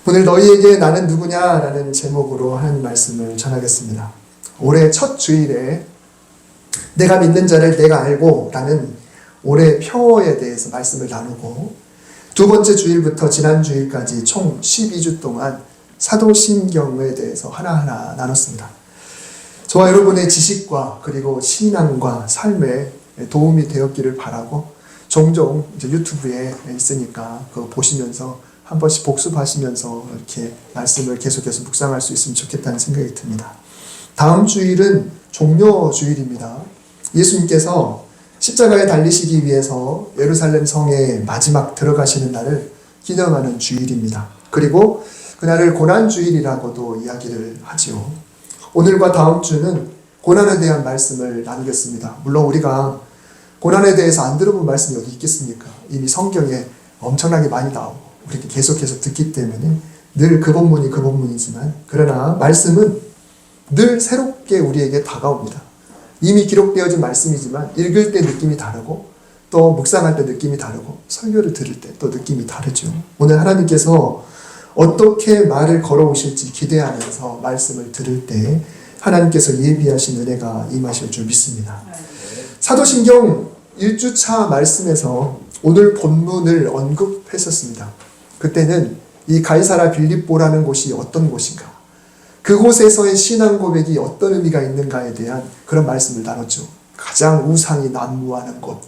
오늘 너희에게 나는 누구냐라는 제목으로 하나님 말씀을 전하겠습니다. 올해 첫 주일에 내가 믿는 자를 내가 알고 라는 올해 표어에 대해서 말씀을 나누고, 두 번째 주일부터 지난 주일까지 총 12주 동안 사도신경에 대해서 하나하나 나눴습니다. 저와 여러분의 지식과 그리고 신앙과 삶에 도움이 되었기를 바라고, 종종 이제 유튜브에 있으니까 그거 보시면서 한 번씩 복습하시면서 이렇게 말씀을 계속해서 묵상할 수 있으면 좋겠다는 생각이 듭니다. 다음 주일은 종려 주일입니다. 예수님께서 십자가에 달리시기 위해서 예루살렘 성에 마지막 들어가시는 날을 기념하는 주일입니다. 그리고 그날을 고난주일이라고도 이야기를 하지요. 오늘과 다음 주는 고난에 대한 말씀을 나누겠습니다. 물론 우리가 고난에 대해서 안 들어본 말씀이 어디 있겠습니까? 이미 성경에 엄청나게 많이 나오고 우리가 계속해서 듣기 때문에 늘 그 본문이지만, 그러나 말씀은 늘 새롭게 우리에게 다가옵니다. 이미 기록되어진 말씀이지만 읽을 때 느낌이 다르고, 또 묵상할 때 느낌이 다르고, 설교를 들을 때 또 느낌이 다르죠. 오늘 하나님께서 어떻게 말을 걸어오실지 기대하면서 말씀을 들을 때 하나님께서 예비하신 은혜가 임하실 줄 믿습니다. 사도신경 1주차 말씀에서 오늘 본문을 언급했었습니다. 그때는 이 가이사라 빌립보라는 곳이 어떤 곳인가, 그곳에서의 신앙 고백이 어떤 의미가 있는가에 대한 그런 말씀을 나눴죠. 가장 우상이 난무하는 곳,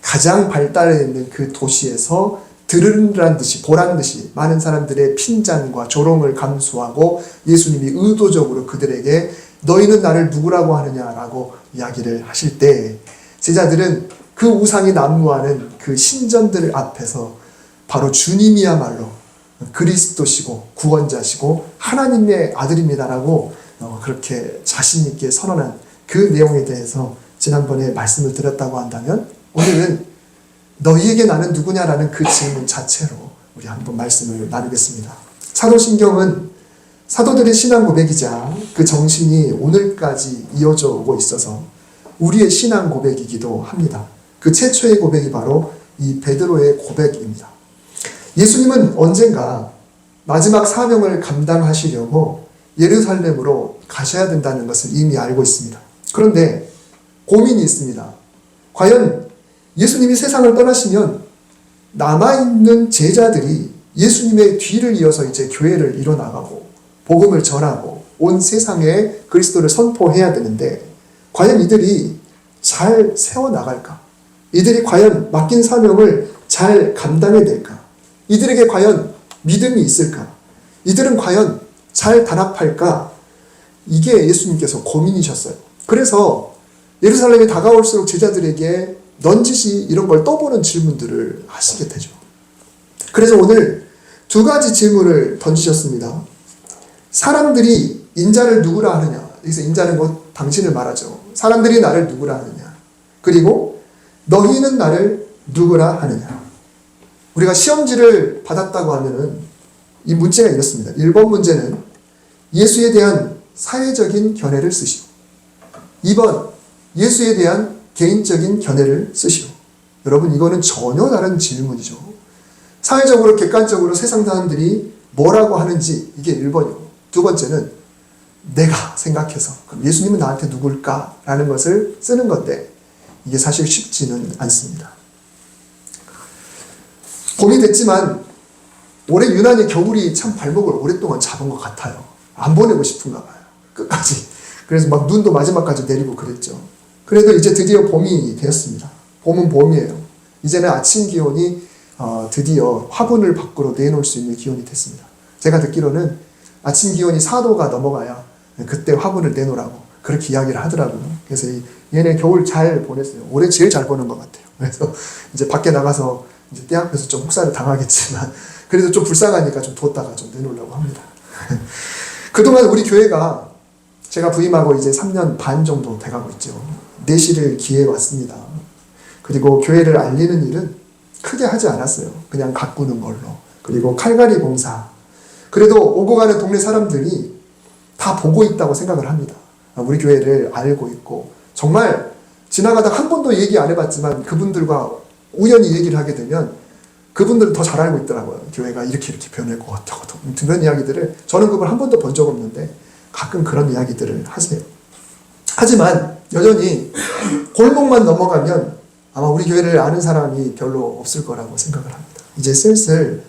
가장 발달해 있는 그 도시에서 들으란 듯이 보란 듯이 많은 사람들의 핀잔과 조롱을 감수하고 예수님이 의도적으로 그들에게 너희는 나를 누구라고 하느냐라고 이야기를 하실 때, 제자들은 그 우상이 난무하는 그 신전들 앞에서 바로 주님이야말로 그리스도시고 구원자시고 하나님의 아들입니다라고 그렇게 자신있게 선언한 그 내용에 대해서 지난번에 말씀을 드렸다고 한다면, 오늘은 너희에게 나는 누구냐라는 그 질문 자체로 우리 한번 말씀을 나누겠습니다. 사도신경은 사도들의 신앙 고백이자 그 정신이 오늘까지 이어져 오고 있어서 우리의 신앙 고백이기도 합니다. 그 최초의 고백이 바로 이 베드로의 고백입니다. 예수님은 언젠가 마지막 사명을 감당하시려고 예루살렘으로 가셔야 된다는 것을 이미 알고 있습니다. 그런데 고민이 있습니다. 과연 예수님이 세상을 떠나시면 남아있는 제자들이 예수님의 뒤를 이어서 이제 교회를 이뤄나가고 복음을 전하고 온 세상에 그리스도를 선포해야 되는데, 과연 이들이 잘 세워나갈까? 이들이 과연 맡긴 사명을 잘 감당해낼까? 이들에게 과연 믿음이 있을까? 이들은 과연 잘 단합할까? 이게 예수님께서 고민이셨어요. 그래서 예루살렘이 다가올수록 제자들에게 넌지시 이런 걸 떠보는 질문들을 하시게 되죠. 그래서 오늘 두 가지 질문을 던지셨습니다. 사람들이 인자를 누구라 하느냐? 여기서 인자는 곧 당신을 말하죠. 사람들이 나를 누구라 하느냐? 그리고 너희는 나를 누구라 하느냐? 우리가 시험지를 받았다고 하면은 이 문제가 이렇습니다. 1번 문제는 예수에 대한 사회적인 견해를 쓰시오. 2번 예수에 대한 개인적인 견해를 쓰시오. 여러분, 이거는 전혀 다른 질문이죠. 사회적으로 객관적으로 세상 사람들이 뭐라고 하는지, 이게 1번이고, 두 번째는 내가 생각해서 그럼 예수님은 나한테 누굴까? 라는 것을 쓰는 건데, 이게 사실 쉽지는 않습니다. 봄이 됐지만 올해 유난히 겨울이 참 발목을 오랫동안 잡은 것 같아요. 안 보내고 싶은가 봐요. 끝까지. 그래서 막 눈도 마지막까지 내리고 그랬죠. 그래도 이제 드디어 봄이 되었습니다. 봄은 봄이에요. 이제는 아침 기온이 드디어 화분을 밖으로 내놓을 수 있는 기온이 됐습니다. 제가 듣기로는 아침 기온이 4도가 넘어가야 그때 화분을 내놓으라고 그렇게 이야기를 하더라고요. 그래서 얘네 겨울 잘 보냈어요. 올해 제일 잘 보낸 것 같아요. 그래서 이제 밖에 나가서 이제 때 앞에서 좀 혹사를 당하겠지만 그래도 좀 불쌍하니까 좀 뒀다가 좀 내놓으려고 합니다. 그동안 우리 교회가 제가 부임하고 이제 3년 반 정도 돼가고 있죠. 내실을 기해 왔습니다. 그리고 교회를 알리는 일은 크게 하지 않았어요. 그냥 가꾸는 걸로. 그리고 칼갈이 봉사. 그래도 오고 가는 동네 사람들이 다 보고 있다고 생각을 합니다. 우리 교회를 알고 있고, 정말 지나가다 한 번도 얘기 안 해봤지만 그분들과 우연히 얘기를 하게 되면 그분들은 더 잘 알고 있더라고요. 교회가 이렇게 변했고 어쩌고 그런 이야기들을 저는 그걸 한 번도 본 적 없는데 가끔 그런 이야기들을 하세요. 하지만 여전히 골목만 넘어가면 아마 우리 교회를 아는 사람이 별로 없을 거라고 생각을 합니다. 이제 슬슬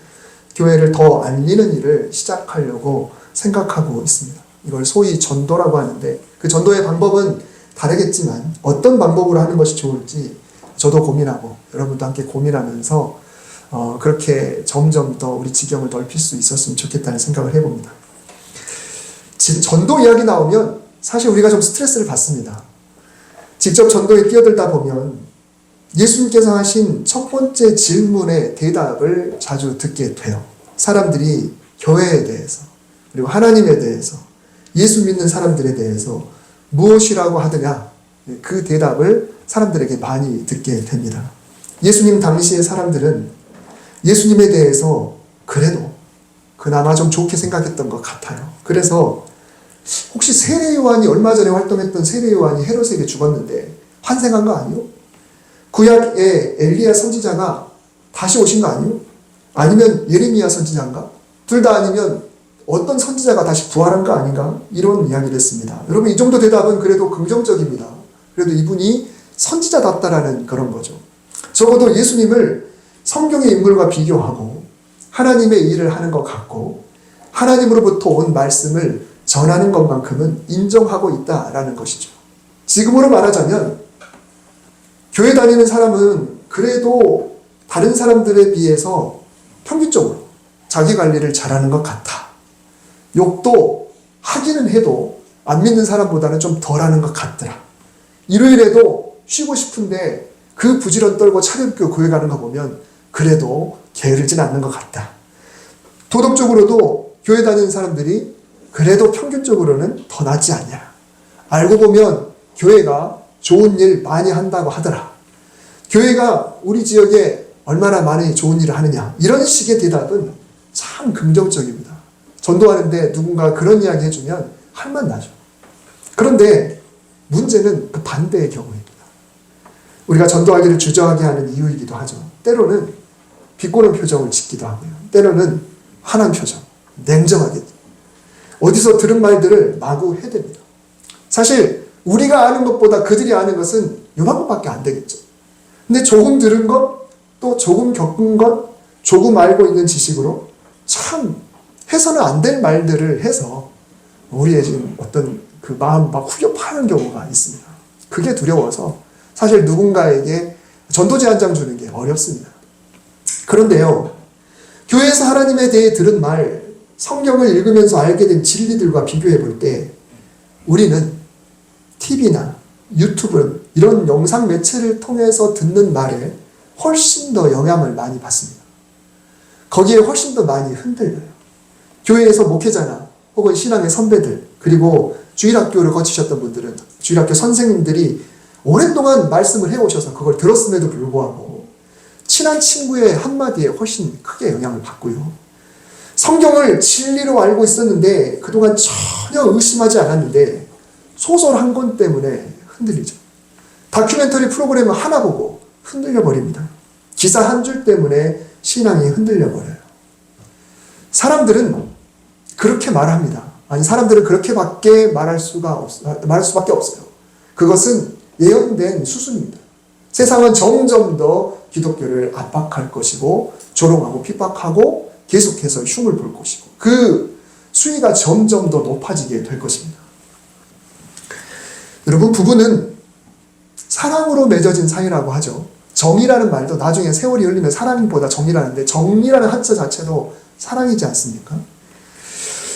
교회를 더 알리는 일을 시작하려고 생각하고 있습니다. 이걸 소위 전도라고 하는데 그 전도의 방법은 다르겠지만 어떤 방법으로 하는 것이 좋을지 저도 고민하고 여러분도 함께 고민하면서 그렇게 점점 더 우리 지경을 넓힐 수 있었으면 좋겠다는 생각을 해봅니다. 전도 이야기 나오면 사실 우리가 좀 스트레스를 받습니다. 직접 전도에 뛰어들다 보면 예수님께서 하신 첫 번째 질문의 대답을 자주 듣게 돼요. 사람들이 교회에 대해서 그리고 하나님에 대해서 예수 믿는 사람들에 대해서 무엇이라고 하느냐 그 대답을 사람들에게 많이 듣게 됩니다. 예수님 당시의 사람들은 예수님에 대해서 그래도 그나마 좀 좋게 생각했던 것 같아요. 그래서 혹시 세례 요한이 얼마 전에 활동했던 세례 요한이 헤롯에게 죽었는데 환생한 거 아니요? 구약의 엘리야 선지자가 다시 오신 거 아니요? 아니면 예레미야 선지자인가? 둘 다 아니면 어떤 선지자가 다시 부활한 거 아닌가? 이런 이야기를 했습니다. 여러분 이 정도 대답은 그래도 긍정적입니다. 그래도 이분이 선지자답다라는 그런 거죠. 적어도 예수님을 성경의 인물과 비교하고 하나님의 일을 하는 것 같고 하나님으로부터 온 말씀을 전하는 것만큼은 인정하고 있다라는 것이죠. 지금으로 말하자면 교회 다니는 사람은 그래도 다른 사람들에 비해서 평균적으로 자기 관리를 잘하는 것 같아. 욕도 하기는 해도 안 믿는 사람보다는 좀 덜하는 것 같더라. 일요일에도 쉬고 싶은데 그 부지런 떨고 차려입고 교회 가는 거 보면 그래도 게으르진 않는 것 같다. 도덕적으로도 교회 다니는 사람들이 그래도 평균적으로는 더 낫지 않냐. 알고 보면 교회가 좋은 일 많이 한다고 하더라. 교회가 우리 지역에 얼마나 많이 좋은 일을 하느냐. 이런 식의 대답은 참 긍정적입니다. 전도하는데 누군가 그런 이야기 해주면 할만 나죠. 그런데 문제는 그 반대의 경우입니다. 우리가 전도하기를 주저하게 하는 이유이기도 하죠. 때로는 비꼬는 표정을 짓기도 하고요. 때로는 화난 표정, 냉정하게 어디서 들은 말들을 마구 해댑니다. 사실 우리가 아는 것보다 그들이 아는 것은 요만큼밖에 안 되겠죠. 근데 조금 들은 것, 또 조금 겪은 것, 조금 알고 있는 지식으로 참 해서는 안 될 말들을 해서 우리의 지금 어떤 그 마음 막 후벼 파는 경우가 있습니다. 그게 두려워서 사실 누군가에게 전도제 한 장 주는 게 어렵습니다. 그런데요, 교회에서 하나님에 대해 들은 말, 성경을 읽으면서 알게 된 진리들과 비교해 볼 때 우리는 TV나 유튜브 이런 영상 매체를 통해서 듣는 말에 훨씬 더 영향을 많이 받습니다. 거기에 훨씬 더 많이 흔들려요. 교회에서 목회자나 혹은 신앙의 선배들 그리고 주일학교를 거치셨던 분들은 주일학교 선생님들이 오랫동안 말씀을 해오셔서 그걸 들었음에도 불구하고 친한 친구의 한마디에 훨씬 크게 영향을 받고요. 성경을 진리로 알고 있었는데 그동안 전혀 의심하지 않았는데 소설 한 권 때문에 흔들리죠. 다큐멘터리 프로그램 하나 보고 흔들려 버립니다. 기사 한 줄 때문에 신앙이 흔들려 버려요. 사람들은 그렇게 말합니다. 아니 사람들은 그렇게밖에 말할 수밖에 없어요. 그것은 예언된 수순입니다. 세상은 점점 더 기독교를 압박할 것이고 조롱하고 핍박하고 계속해서 흉을 볼 것이고 그 수위가 점점 더 높아지게 될 것입니다. 여러분 부부는 사랑으로 맺어진 사이라고 하죠. 정이라는 말도 나중에 세월이 흘리면 사랑보다 정이라는데 정이라는 한자 자체도 사랑이지 않습니까?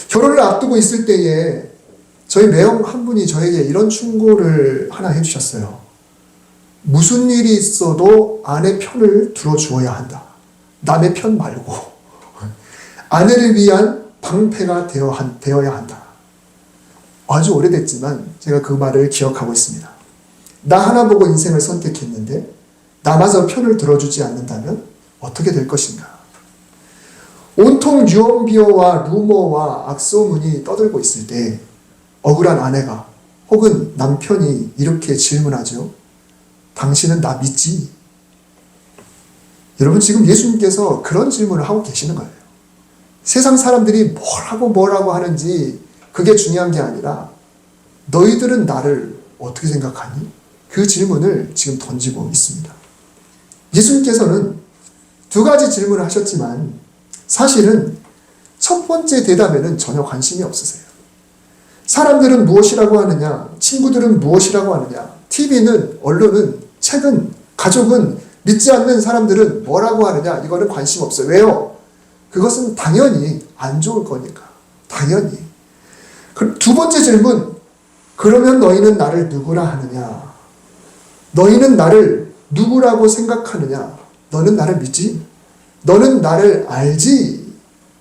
결혼을 앞두고 있을 때에 저희 매형 한 분이 저에게 이런 충고를 하나 해주셨어요. 무슨 일이 있어도 아내 편을 들어주어야 한다. 남의 편 말고 아내를 위한 방패가 되어야 한다. 아주 오래됐지만 제가 그 말을 기억하고 있습니다. 나 하나 보고 인생을 선택했는데 남아서 편을 들어주지 않는다면 어떻게 될 것인가? 온통 유언비어와 루머와 악소문이 떠들고 있을 때 억울한 아내가 혹은 남편이 이렇게 질문하죠. 당신은 나 믿지? 여러분 지금 예수님께서 그런 질문을 하고 계시는 거예요. 세상 사람들이 뭐라고 하는지 그게 중요한 게 아니라 너희들은 나를 어떻게 생각하니? 그 질문을 지금 던지고 있습니다. 예수님께서는 두 가지 질문을 하셨지만 사실은 첫 번째 대답에는 전혀 관심이 없으세요. 사람들은 무엇이라고 하느냐? 친구들은 무엇이라고 하느냐? TV는, 언론은, 책은, 가족은, 믿지 않는 사람들은 뭐라고 하느냐? 이거는 관심 없어요. 왜요? 그것은 당연히 안 좋을 거니까. 당연히. 두 번째 질문, 그러면 너희는 나를 누구라 하느냐? 너희는 나를 누구라고 생각하느냐? 너는 나를 믿지? 너는 나를 알지?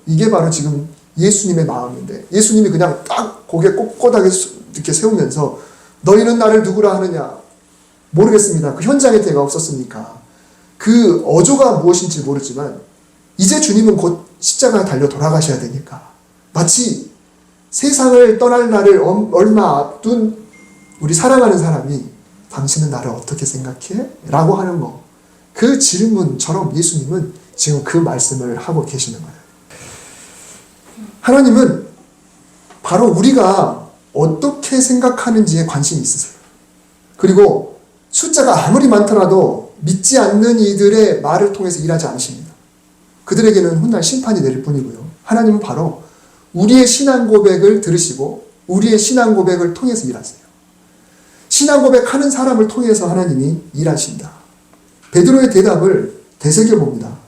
이게 바로 지금 예수님의 마음인데, 예수님이 그냥 딱 고개 꼿꼿하게 이렇게 세우면서 너희는 나를 누구라 하느냐? 모르겠습니다. 그 현장에 제가 없었으니까 그 어조가 무엇인지 모르지만 이제 주님은 곧 십자가에 달려 돌아가셔야 되니까 마치 세상을 떠날 날을 얼마 앞둔 우리 사랑하는 사람이 당신은 나를 어떻게 생각해? 라고 하는 거, 그 질문처럼 예수님은 지금 그 말씀을 하고 계시는 거예요. 하나님은 바로 우리가 어떻게 생각하는지에 관심이 있으세요. 그리고 숫자가 아무리 많더라도 믿지 않는 이들의 말을 통해서 일하지 않으십니다. 그들에게는 훗날 심판이 내릴 뿐이고요. 하나님은 바로 우리의 신앙 고백을 들으시고 우리의 신앙 고백을 통해서 일하세요. 신앙 고백하는 사람을 통해서 하나님이 일하신다. 베드로의 대답을 되새겨봅니다.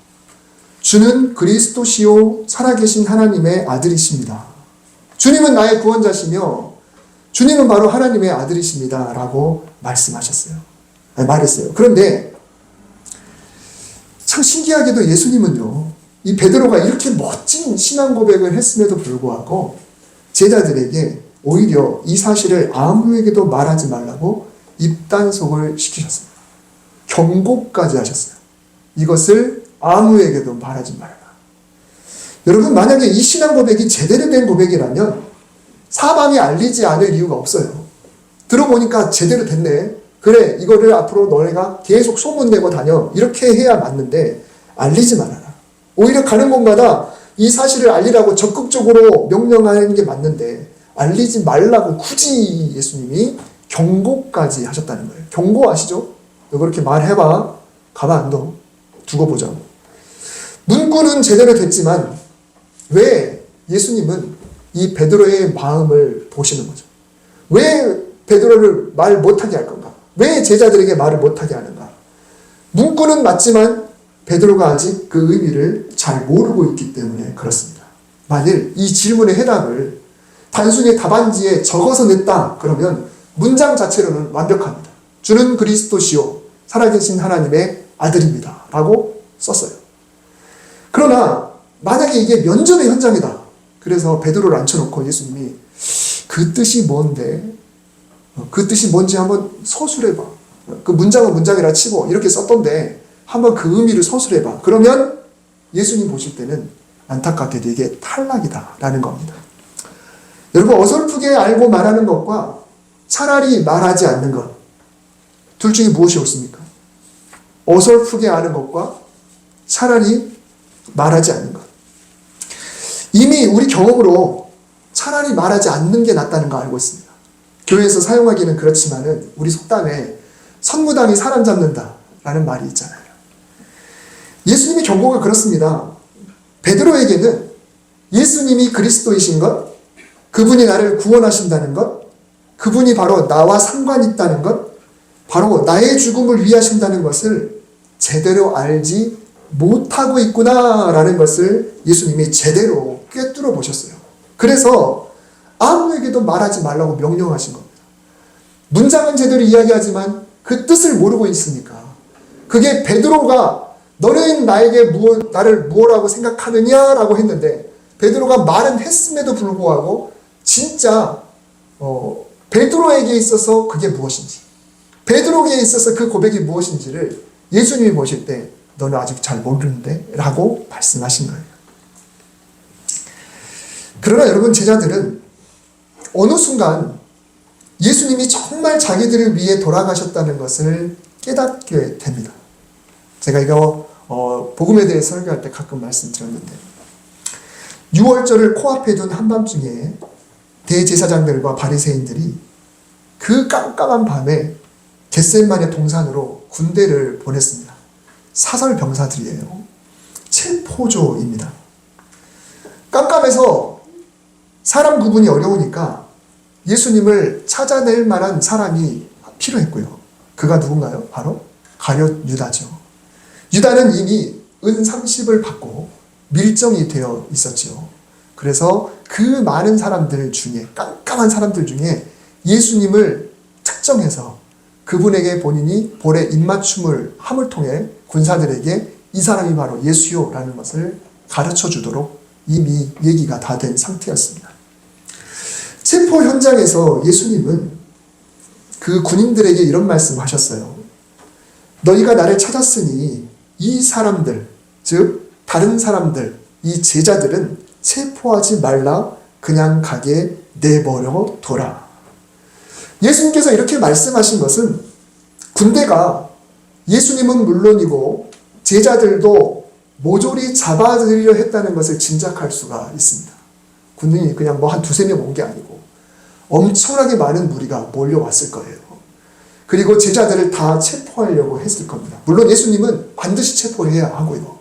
주는 그리스도시요 살아계신 하나님의 아들이십니다. 주님은 나의 구원자시며 주님은 바로 하나님의 아들이십니다. 라고 말씀하셨어요. 말했어요. 그런데 참 신기하게도 예수님은요, 이 베드로가 이렇게 멋진 신앙 고백을 했음에도 불구하고 제자들에게 오히려 이 사실을 아무에게도 말하지 말라고 입단속을 시키셨습니다. 경고까지 하셨어요. 이것을 아무에게도 말하지 말라. 여러분, 만약에 이 신앙 고백이 제대로 된 고백이라면 사방에 알리지 않을 이유가 없어요. 들어보니까 제대로 됐네. 그래, 이거를 앞으로 너네가 계속 소문내고 다녀. 이렇게 해야 맞는데 알리지 말아라. 오히려 가는 곳마다 이 사실을 알리라고 적극적으로 명령하는 게 맞는데 알리지 말라고 굳이 예수님이 경고까지 하셨다는 거예요. 경고 아시죠? 너 그렇게 말해봐. 가만 안 둬. 두고 보자고. 문구는 제대로 됐지만 왜 예수님은 이 베드로의 마음을 보시는 거죠? 왜 베드로를 말 못하게 할 건가? 왜 제자들에게 말을 못하게 하는가? 문구는 맞지만 베드로가 아직 그 의미를 잘 모르고 있기 때문에 그렇습니다. 만일 이 질문의 해답을 단순히 답안지에 적어서 냈다 그러면 문장 자체로는 완벽합니다. 주는 그리스도시요 살아계신 하나님의 아들입니다 라고 썼어요. 그러나 만약에 이게 면접의 현장이다. 그래서 베드로를 앉혀놓고 예수님이 그 뜻이 뭔데? 그 뜻이 뭔지 한번 서술해봐. 그 문장은 문장이라 치고 이렇게 썼던데 한번 그 의미를 서술해봐. 그러면 예수님 보실 때는 안타깝게도 이게 탈락이다라는 겁니다. 여러분, 어설프게 알고 말하는 것과 차라리 말하지 않는 것, 둘 중에 무엇이 옳습니까? 어설프게 아는 것과 차라리 말하지 않는 것. 이미 우리 경험으로 차라리 말하지 않는 게 낫다는 거 알고 있습니다. 교회에서 사용하기는 그렇지만은 우리 속담에 선무당이 사람 잡는다라는 말이 있잖아요. 예수님의 경고가 그렇습니다. 베드로에게는 예수님이 그리스도이신 것, 그분이 나를 구원하신다는 것, 그분이 바로 나와 상관이 있다는 것, 바로 나의 죽음을 위하신다는 것을 제대로 알지 못하고 있구나라는 것을 예수님이 제대로 꿰뚫어 보셨어요. 그래서 아무에게도 말하지 말라고 명령하신 겁니다. 문장은 제대로 이야기하지만 그 뜻을 모르고 있으니까. 그게 베드로가 너는 나를 무엇라고 생각하느냐라고 했는데 베드로가 말은 했음에도 불구하고 진짜 베드로에게 있어서 그게 무엇인지, 베드로에게 있어서 그 고백이 무엇인지를 예수님이 보실 때 너는 아직 잘 모르는데 라고 말씀하신 거예요. 그러나 여러분, 제자들은 어느 순간 예수님이 정말 자기들을 위해 돌아가셨다는 것을 깨닫게 됩니다. 제가 이거 복음에 대해 설교할 때 가끔 말씀드렸는데 6월절을 코앞에 둔 한밤중에 대제사장들과 바리새인들이 그 깜깜한 밤에 겟세마네 동산으로 군대를 보냈습니다. 사설 병사들이에요. 체포조입니다. 깜깜해서 사람 구분이 어려우니까 예수님을 찾아낼 만한 사람이 필요했고요. 그가 누군가요? 바로 가룟 유다죠. 유다는 이미 은 30을 받고 밀정이 되어 있었죠. 그래서 그 많은 사람들 중에, 깜깜한 사람들 중에 예수님을 특정해서 그분에게 본인이 볼에 입맞춤을 함을 통해 군사들에게 이 사람이 바로 예수요라는 것을 가르쳐 주도록 이미 얘기가 다 된 상태였습니다. 체포 현장에서 예수님은 그 군인들에게 이런 말씀을 하셨어요. 너희가 나를 찾았으니 이 사람들, 즉 다른 사람들, 이 제자들은 체포하지 말라, 그냥 가게 내버려 둬라. 예수님께서 이렇게 말씀하신 것은 군대가 예수님은 물론이고 제자들도 모조리 잡아들이려 했다는 것을 짐작할 수가 있습니다. 군인이 그냥 뭐 한 두세 명 온 게 아니고 엄청나게 많은 무리가 몰려왔을 거예요. 그리고 제자들을 다 체포하려고 했을 겁니다. 물론 예수님은 반드시 체포해야 하고요.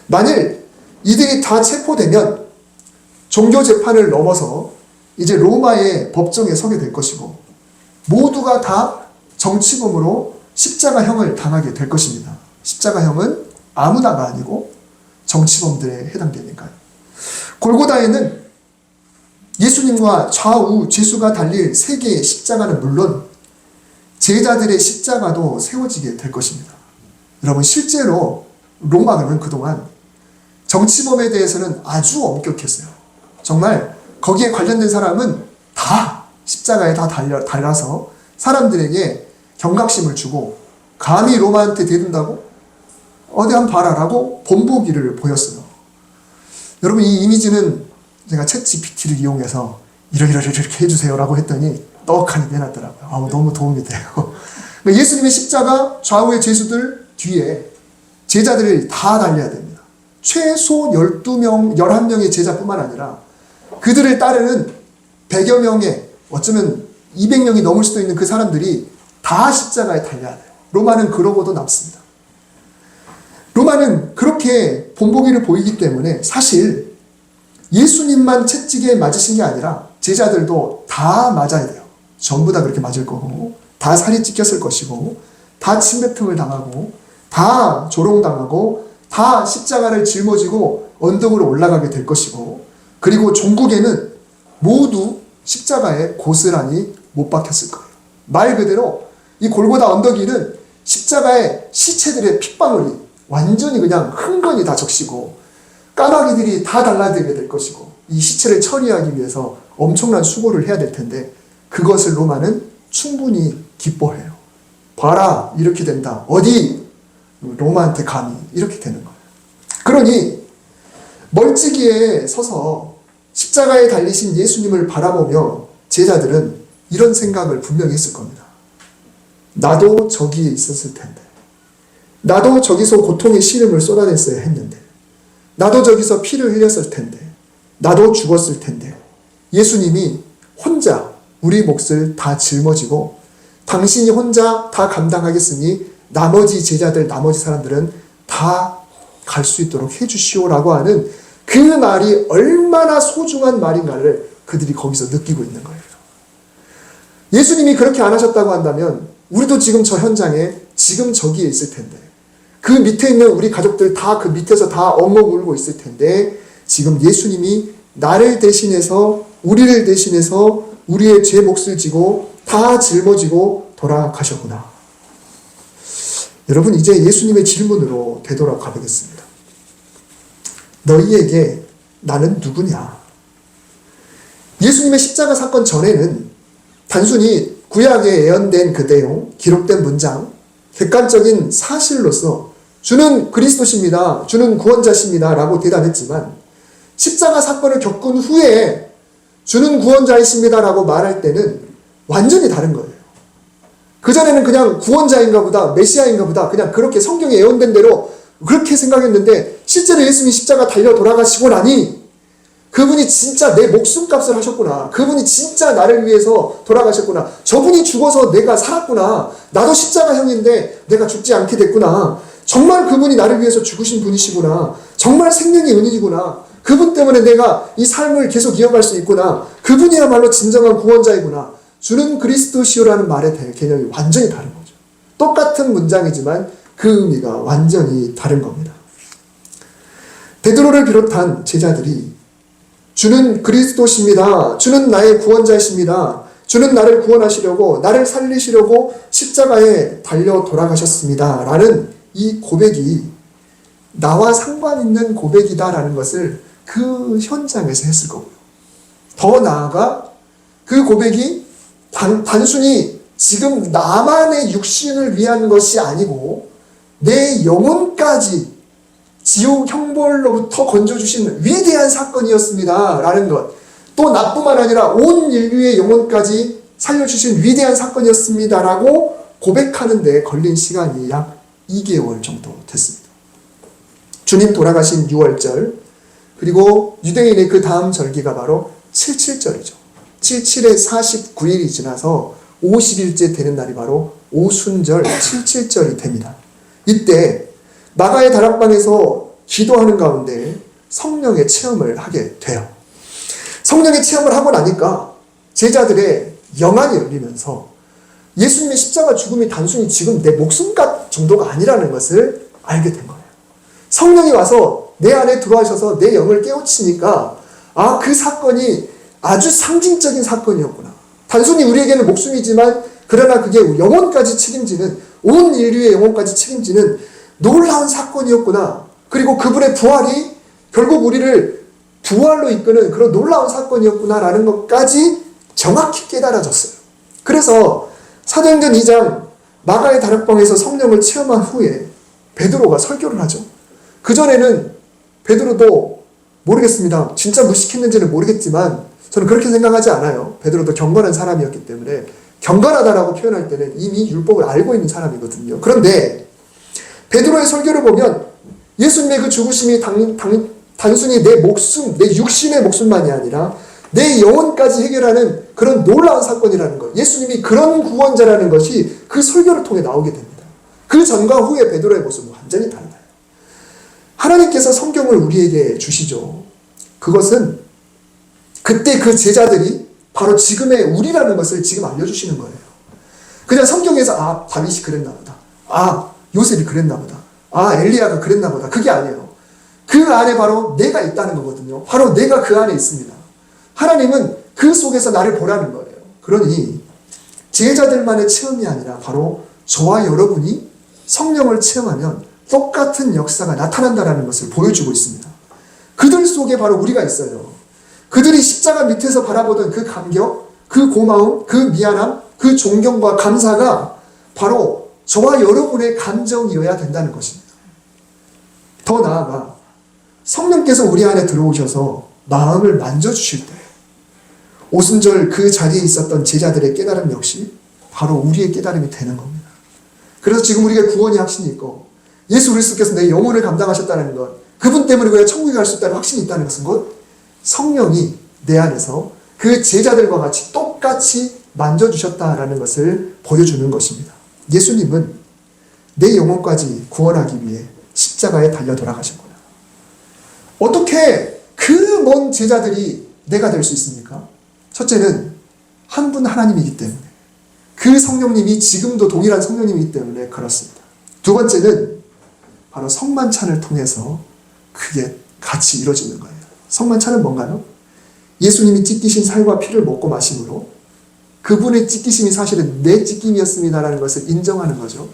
만일 이들이 다 체포되면 종교재판을 넘어서 이제 로마의 법정에 서게 될 것이고 모두가 다 정치범으로 십자가형을 당하게 될 것입니다. 십자가형은 아무나가 아니고 정치범들에 해당되니까요. 골고다에는 예수님과 좌우 죄수가 달릴 세 개의 십자가는 물론 제자들의 십자가도 세워지게 될 것입니다. 여러분, 실제로 로마는 그동안 정치범에 대해서는 아주 엄격했어요. 정말 거기에 관련된 사람은 다 십자가에 다 달라서 사람들에게 경각심을 주고 감히 로마한테 대든다고? 어디 한번 봐라라고 본보기를 보였어요. 여러분, 이 이미지는 제가 챗GPT를 이용해서 이렇게 해주세요라고 했더니 떡하니 내놨더라고요. 너무 도움이 돼요. 예수님의 십자가 좌우의 죄수들 뒤에 제자들이 다 달려야 됩니다. 최소 12명, 11명의 제자뿐만 아니라 그들을 따르는 100여 명의, 어쩌면 200명이 넘을 수도 있는 그 사람들이 다 십자가에 달려야 돼요. 로마는 그러고도 남습니다. 로마는 그렇게 본보기를 보이기 때문에 사실 예수님만 채찍에 맞으신 게 아니라 제자들도 다 맞아야 돼요. 전부 다 그렇게 맞을 거고, 다 살이 찢겼을 것이고, 다 침뱉음을 당하고, 다 조롱당하고, 다 십자가를 짊어지고 언덕으로 올라가게 될 것이고, 그리고 종국에는 모두 십자가에 고스란히 못 박혔을 거예요. 말 그대로 이 골고다 언덕 위는 십자가의 시체들의 핏방울이 완전히 그냥 흥건히 다 적시고 까마귀들이 다 달라들게 될 것이고, 이 시체를 처리하기 위해서 엄청난 수고를 해야 될 텐데 그것을 로마는 충분히 기뻐해요. 봐라, 이렇게 된다. 어디 로마한테 감히, 이렇게 되는 거예요. 그러니 멀찍이에 서서 십자가에 달리신 예수님을 바라보며 제자들은 이런 생각을 분명히 했을 겁니다. 나도 저기에 있었을 텐데, 나도 저기서 고통의 시름을 쏟아냈어야 했는데, 나도 저기서 피를 흘렸을 텐데, 나도 죽었을 텐데, 예수님이 혼자 우리 몫을 다 짊어지고 당신이 혼자 다 감당하겠으니 나머지 제자들, 나머지 사람들은 다 갈 수 있도록 해주시오라고 하는 그 말이 얼마나 소중한 말인가를 그들이 거기서 느끼고 있는 거예요. 예수님이 그렇게 안 하셨다고 한다면 우리도 지금 저 현장에 지금 저기에 있을 텐데, 그 밑에 있는 우리 가족들 다 그 밑에서 다 엉엉 울고 있을 텐데, 지금 예수님이 나를 대신해서, 우리를 대신해서 우리의 죄 몫을 지고 다 짊어지고 돌아가셨구나. 여러분, 이제 예수님의 질문으로 되돌아가 보겠습니다. 너희에게 나는 누구냐? 예수님의 십자가 사건 전에는 단순히 구약에 예언된 그 내용, 기록된 문장, 객관적인 사실로서 주는 그리스도십니다, 주는 구원자십니다 라고 대답했지만, 십자가 사건을 겪은 후에 주는 구원자이십니다 라고 말할 때는 완전히 다른 거예요. 그전에는 그냥 구원자인가 보다, 메시아인가 보다, 그냥 그렇게 성경에 예언된 대로 그렇게 생각했는데 실제로 예수님이 십자가 달려 돌아가시고 나니 그분이 진짜 내 목숨값을 하셨구나. 그분이 진짜 나를 위해서 돌아가셨구나. 저분이 죽어서 내가 살았구나. 나도 십자가형인데 내가 죽지 않게 됐구나. 정말 그분이 나를 위해서 죽으신 분이시구나. 정말 생명의 은인이구나. 그분 때문에 내가 이 삶을 계속 이어갈 수 있구나. 그분이야말로 진정한 구원자이구나. 주는 그리스도시요라는 말의 개념이 완전히 다른 거죠. 똑같은 문장이지만 그 의미가 완전히 다른 겁니다. 베드로를 비롯한 제자들이 주는 그리스도십니다. 주는 나의 구원자이십니다. 주는 나를 구원하시려고 나를 살리시려고 십자가에 달려 돌아가셨습니다. 라는 이 고백이 나와 상관있는 고백이다라는 것을 그 현장에서 했을 거고요. 더 나아가 그 고백이 단순히 지금 나만의 육신을 위한 것이 아니고 내 영혼까지 지옥 형벌로부터 건져주신 위대한 사건이었습니다. 라는 것. 또 나뿐만 아니라 온 인류의 영혼까지 살려주신 위대한 사건이었습니다. 라고 고백하는 데 걸린 시간이 약 2개월 정도 됐습니다. 주님 돌아가신 6월절, 그리고 유대인의 그 다음 절기가 바로 77절이죠. 77에 49일이 지나서 50일째 되는 날이 바로 오순절 77절이 됩니다. 이때 마가의 다락방에서 기도하는 가운데 성령의 체험을 하게 돼요. 성령의 체험을 하고 나니까 제자들의 영안이 열리면서 예수님의 십자가 죽음이 단순히 지금 내 목숨값 정도가 아니라는 것을 알게 된 거예요. 성령이 와서 내 안에 들어와셔서 내 영을 깨우치니까 그 사건이 아주 상징적인 사건이었구나. 단순히 우리에게는 목숨이지만 그러나 그게 영혼까지 책임지는, 온 인류의 영혼까지 책임지는 놀라운 사건이었구나. 그리고 그분의 부활이 결국 우리를 부활로 이끄는 그런 놀라운 사건이었구나라는 것까지 정확히 깨달아졌어요. 그래서 사도행전 2장 마가의 다락방에서 성령을 체험한 후에 베드로가 설교를 하죠. 그전에는 베드로도 모르겠습니다. 진짜 무식했는지는 모르겠지만 저는 그렇게 생각하지 않아요. 베드로도 경건한 사람이었기 때문에 경건하다라고 표현할 때는 이미 율법을 알고 있는 사람이거든요. 그런데 베드로의 설교를 보면 예수님의 그 죽으심이 단순히 내 목숨, 내 육신의 목숨만이 아니라 내 영혼까지 해결하는 그런 놀라운 사건이라는 것, 예수님이 그런 구원자라는 것이 그 설교를 통해 나오게 됩니다. 그 전과 후의 베드로의 모습은 완전히 달라요. 하나님께서 성경을 우리에게 주시죠. 그것은 그때 그 제자들이 바로 지금의 우리라는 것을 지금 알려주시는 거예요. 그냥 성경에서 다윗이 그랬나 보다. 요셉이 그랬나 보다. 엘리야가 그랬나 보다. 그게 아니에요. 그 안에 바로 내가 있다는 거거든요. 바로 내가 그 안에 있습니다. 하나님은 그 속에서 나를 보라는 거예요. 그러니 제자들만의 체험이 아니라 바로 저와 여러분이 성령을 체험하면 똑같은 역사가 나타난다는 것을 보여주고 있습니다. 그들 속에 바로 우리가 있어요. 그들이 십자가 밑에서 바라보던 그 감격, 그 고마움, 그 미안함, 그 존경과 감사가 바로 저와 여러분의 감정이어야 된다는 것입니다. 더 나아가 성령께서 우리 안에 들어오셔서 마음을 만져주실 때 오순절 그 자리에 있었던 제자들의 깨달음 역시 바로 우리의 깨달음이 되는 겁니다. 그래서 지금 우리가 구원의 확신이 있고 예수 그리스도께서 내 영혼을 감당하셨다는 것, 그분 때문에 우리가 천국에 갈 수 있다는 확신이 있다는 것은 곧 성령이 내 안에서 그 제자들과 같이 똑같이 만져주셨다라는 것을 보여주는 것입니다. 예수님은 내 영혼까지 구원하기 위해 십자가에 달려 돌아가셨구나. 어떻게 그 먼 제자들이 내가 될 수 있습니까? 첫째는 한 분 하나님이기 때문에, 그 성령님이 지금도 동일한 성령님이기 때문에 그렇습니다. 두 번째는 바로 성만찬을 통해서 그게 같이 이루어지는 거예요. 성만찬은 뭔가요? 예수님이 찢기신 살과 피를 먹고 마심으로 그분의 찢기심이 사실은 내 찢김이었습니다라는 것을 인정하는 거죠.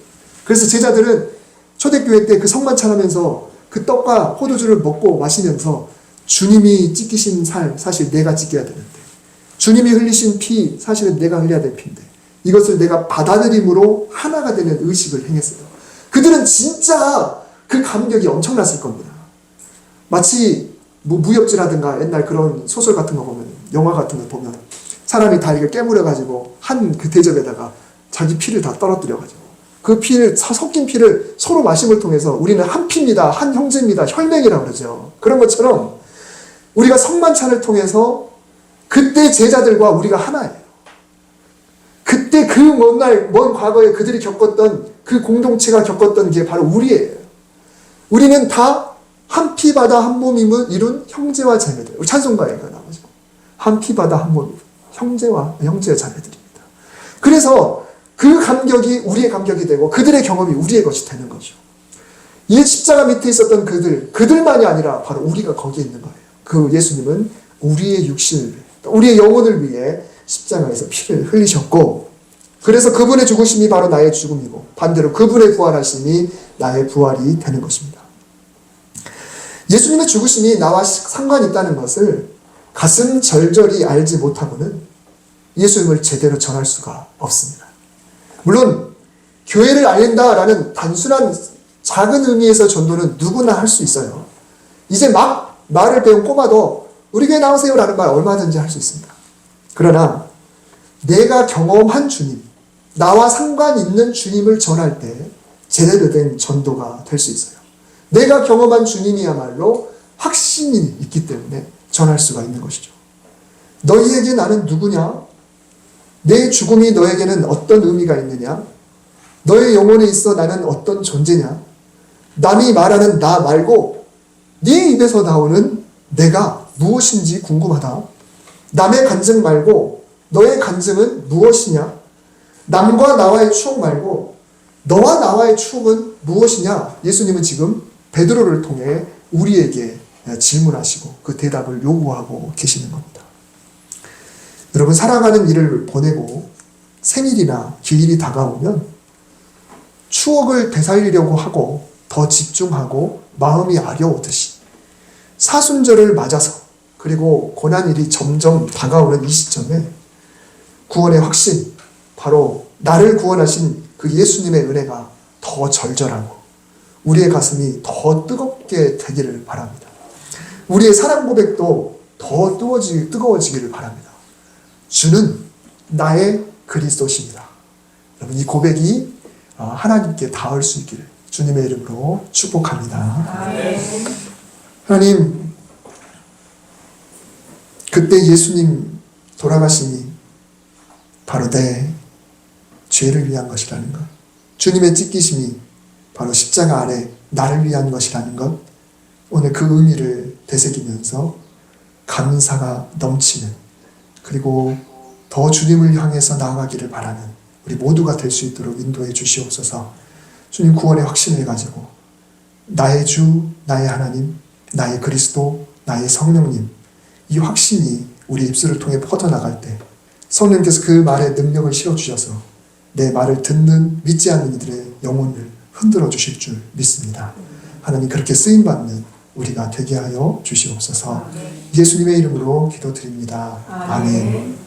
그래서 제자들은 초대교회 때 그 성만찬 하면서 그 떡과 포도주를 먹고 마시면서 주님이 찢기신 살, 사실 내가 찢겨야 되는데, 주님이 흘리신 피, 사실은 내가 흘려야 될 피인데, 이것을 내가 받아들임으로 하나가 되는 의식을 행했어요. 그들은 진짜 그 감격이 엄청났을 겁니다. 마치 무협지라든가 옛날 그런 소설 같은 거 보면, 영화 같은 거 보면 사람이 다 이렇게 깨물어가지고 한 그 대접에다가 자기 피를 다 떨어뜨려가지고 그 피를, 섞인 피를 서로 마심을 통해서 우리는 한 피입니다, 한 형제입니다, 혈맹이라고 그러죠. 그런 것처럼 우리가 성만찬을 통해서 그때 제자들과 우리가 하나예요. 그때 그 먼 과거에 그들이 겪었던 그 공동체가 겪었던 게 바로 우리예요. 우리는 다 한 피 바다 한 몸임을 이룬 형제와 자매들. 우리 찬송가에 나오죠. 한 피 바다 한 몸, 형제와 자매들입니다. 그래서 그 감격이 우리의 감격이 되고 그들의 경험이 우리의 것이 되는 거죠. 이 십자가 밑에 있었던 그들만이 아니라 바로 우리가 거기에 있는 거예요. 그 예수님은 우리의 육신을, 우리의 영혼을 위해 십자가에서 피를 흘리셨고, 그래서 그분의 죽으심이 바로 나의 죽음이고 반대로 그분의 부활하심이 나의 부활이 되는 것입니다. 예수님의 죽으심이 나와 상관이 있다는 것을 가슴 절절히 알지 못하고는 예수님을 제대로 전할 수가 없습니다. 물론 교회를 알린다라는 단순한 작은 의미에서 전도는 누구나 할 수 있어요. 이제 막 말을 배운 꼬마도 우리 교회 나오세요 라는 말 얼마든지 할 수 있습니다. 그러나 내가 경험한 주님, 나와 상관 있는 주님을 전할 때 제대로 된 전도가 될 수 있어요. 내가 경험한 주님이야말로 확신이 있기 때문에 전할 수가 있는 것이죠. 너희에게 나는 누구냐? 내 죽음이 너에게는 어떤 의미가 있느냐? 너의 영혼에 있어 나는 어떤 존재냐? 남이 말하는 나 말고 네 입에서 나오는 내가 무엇인지 궁금하다. 남의 간증 말고 너의 간증은 무엇이냐? 남과 나와의 추억 말고 너와 나와의 추억은 무엇이냐? 예수님은 지금 베드로를 통해 우리에게 질문하시고 그 대답을 요구하고 계시는 겁니다. 여러분, 살아가는 일을 보내고 생일이나 기일이 다가오면 추억을 되살리려고 하고 더 집중하고 마음이 아려오듯이 사순절을 맞아서 그리고 고난일이 점점 다가오는 이 시점에 구원의 확신, 바로 나를 구원하신 그 예수님의 은혜가 더 절절하고 우리의 가슴이 더 뜨겁게 되기를 바랍니다. 우리의 사랑 고백도 더 뜨거워지기를 바랍니다. 주는 나의 그리스도십니다. 여러분, 이 고백이 하나님께 닿을 수 있기를 주님의 이름으로 축복합니다. 하나님, 그때 예수님 돌아가심이 바로 내 죄를 위한 것이라는 것, 주님의 찢기심이 바로 십자가 아래 나를 위한 것이라는 것, 오늘 그 의미를 되새기면서 감사가 넘치는, 그리고 더 주님을 향해서 나아가기를 바라는 우리 모두가 될 수 있도록 인도해 주시옵소서. 주님, 구원의 확신을 가지고 나의 주, 나의 하나님, 나의 그리스도, 나의 성령님, 이 확신이 우리 입술을 통해 퍼져나갈 때 성령님께서 그 말에 능력을 실어주셔서 내 말을 듣는 믿지 않는 이들의 영혼을 흔들어 주실 줄 믿습니다. 하나님, 그렇게 쓰임받는 우리가 되게 하여 주시옵소서. 예수님의 이름으로 기도드립니다. 아멘.